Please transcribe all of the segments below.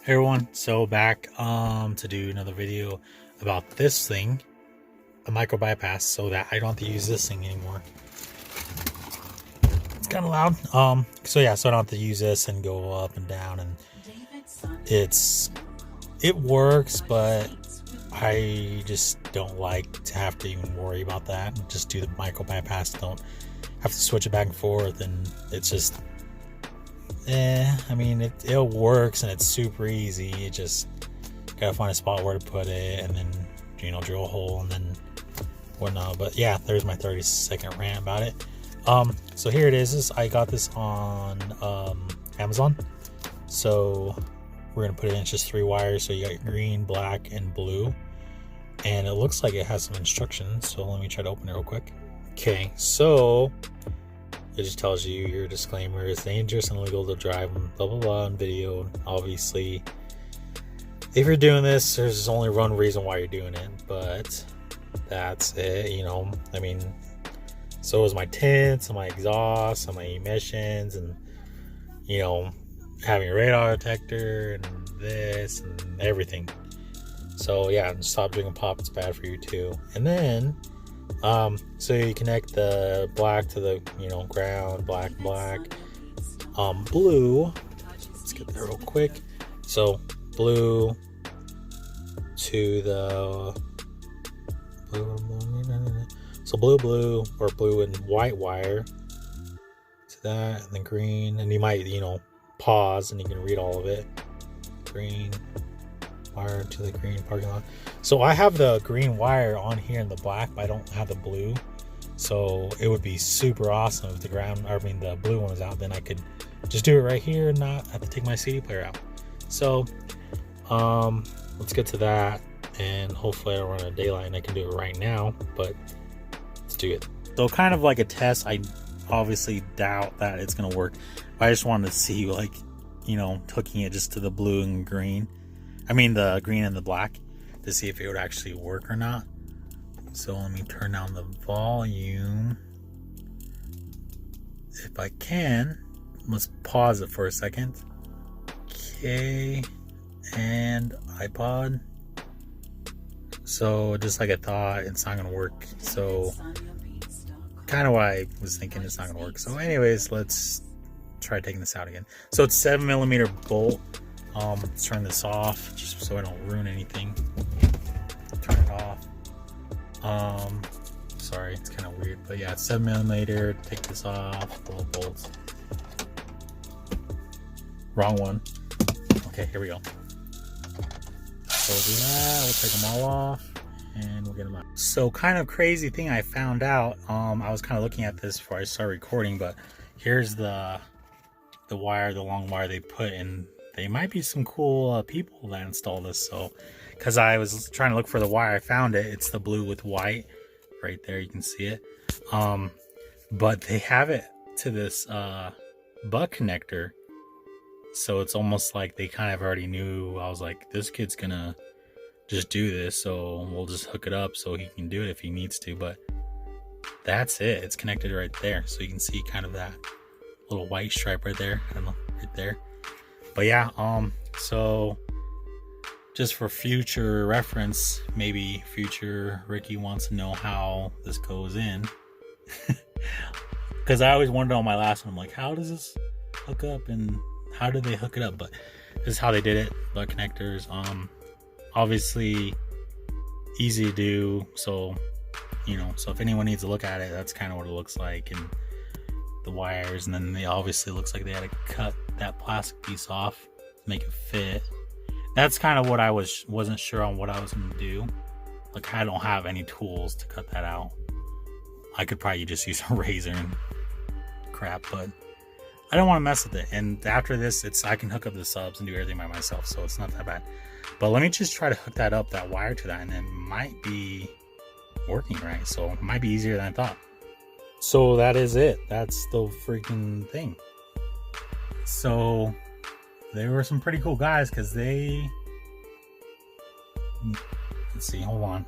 Hey everyone, so back to do another video about this thing, a micro bypass, so that I don't have to use this thing anymore. It's kind of loud. So I don't have to use this and go up and down, and it works, but I just don't like to have to even worry about that. Just do the micro bypass, don't have to switch it back and forth, and it's just I mean, it works and it's super easy. You just gotta find a spot where to put it, and then drill a hole and then whatnot. But yeah, there's my 30-second rant about it. So here it is. I got this on Amazon. So we're gonna put it in just 3 wires. So you got green, black, and blue, and it looks like it has some instructions. So let me try to open it real quick. Okay, so it just tells you your disclaimer: it's dangerous and illegal to drive blah blah blah on video. Obviously, if you're doing this, there's only one reason why you're doing it, but that's it. I mean, so is my tints and my exhaust and my emissions, and having a radar detector and this and everything. So yeah, stop drinking pop, it's bad for you too. And then so you connect the black to the ground, black, blue. Let's get there real quick. So blue to the blue or blue and white wire to that, and then green, and you might pause and you can read all of it. Green wire to the green parking lot. So I have the green wire on here in the black, but I don't have the blue. So it would be super awesome if the blue one was out. Then I could just do it right here and not have to take my CD player out. So let's get to that, and hopefully I don't run out of daylight and I can do it right now, but let's do it. So kind of like a test. I obviously doubt that it's gonna work. I just wanted to see, hooking it just to the blue and green. I mean the green and the black, to see if it would actually work or not. So let me turn down the volume if I can. Let's pause it for a second. Okay, and iPod. So just like I thought, it's not gonna work. So kind of what I was thinking, it's not gonna work. So anyways, let's try taking this out again. So it's 7mm bolt. Let's turn this off just so I don't ruin anything. Turn it off. Sorry, it's kind of weird, but yeah, it's 7mm. Take this off, the little bolts. Wrong one. Okay, here we go. So we'll do that. We'll take them all off and we'll get them out. So kind of crazy thing I found out. I was kind of looking at this before I started recording, but here's the wire, the long wire they put in. They might be some cool people that install this. So, because I was trying to look for the wire, I found it. It's the blue with white right there. You can see it. But they have it to this butt connector. So it's almost like they kind of already knew. I was like, this kid's gonna just do this, so we'll just hook it up so he can do it if he needs to. But that's it. It's connected right there. So you can see kind of that little white stripe right there. I don't know, right there. But yeah, so just for future reference, maybe future Rikki wants to know how this goes in. Because I always wondered on my last one, I'm like, how does this hook up and how do they hook it up? But this is how they did it. Butt connectors, obviously easy to do. So so if anyone needs to look at it, that's kind of what it looks like, and the wires. And then they obviously looks like they had to cut that plastic piece off, make it fit. That's kind of what I wasn't sure on what I was going to do. Like, I don't have any tools to cut that out. I could probably just use a razor and crap, but I don't want to mess with it. And after this, I can hook up the subs and do everything by myself, so it's not that bad. But let me just try to hook that wire to that, and it might be working right. So it might be easier than I thought. So that is it. That's the freaking thing. So they were some pretty cool guys, because let's see, hold on.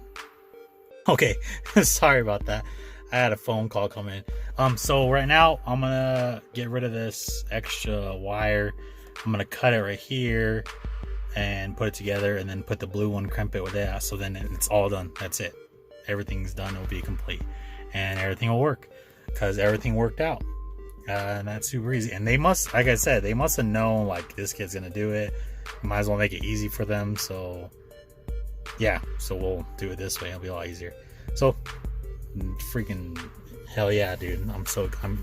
Okay, sorry about that. I had a phone call come in. So right now I'm gonna get rid of this extra wire. I'm gonna cut it right here, and put it together, and then put the blue one, crimp it with that. So then it's all done. That's it. Everything's done. It'll be complete, and everything will work because everything worked out. And that's super easy. And they must, like I said, they must have known like this kid's gonna do it. Might as well make it easy for them. So yeah, so we'll do it this way. It'll be a lot easier. So freaking hell yeah, dude! I'm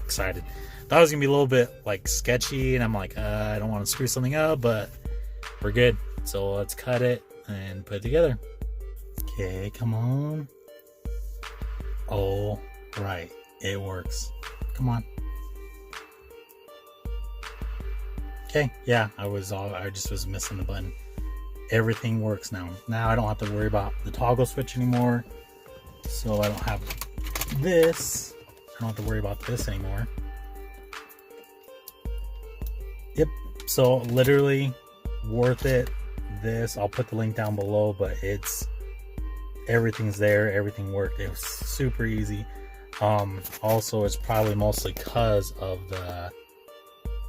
excited. Thought it was gonna be a little bit like sketchy, and I'm like, I don't want to screw something up, but we're good. So let's cut it and put it together. Okay, come on. Oh, right, it works. Come on. Okay, yeah, I just was missing the button. Everything works now. Now I don't have to worry about the toggle switch anymore. So I don't have this. I don't have to worry about this anymore. Yep. So literally worth it. This, I'll put the link down below, but everything's there. Everything worked. It was super easy. Also, it's probably mostly because of the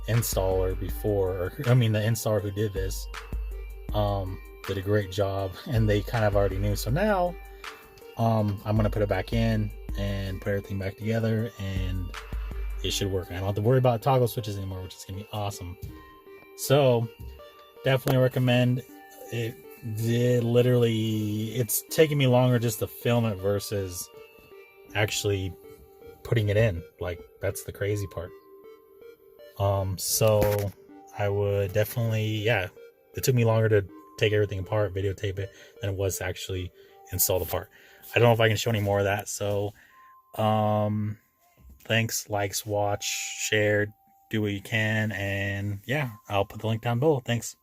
installer before, the installer who did this did a great job, and they kind of already knew. So now I'm gonna put it back in and put everything back together, and it should work. I don't have to worry about toggle switches anymore, which is gonna be awesome. So definitely recommend it. It's taking me longer just to film it versus actually putting it in. Like, that's the crazy part. So I would definitely, it took me longer to take everything apart, videotape it, than it was to actually install the part. I don't know if I can show any more of that. So, thanks, likes, watch, share, do what you can. And yeah, I'll put the link down below. Thanks.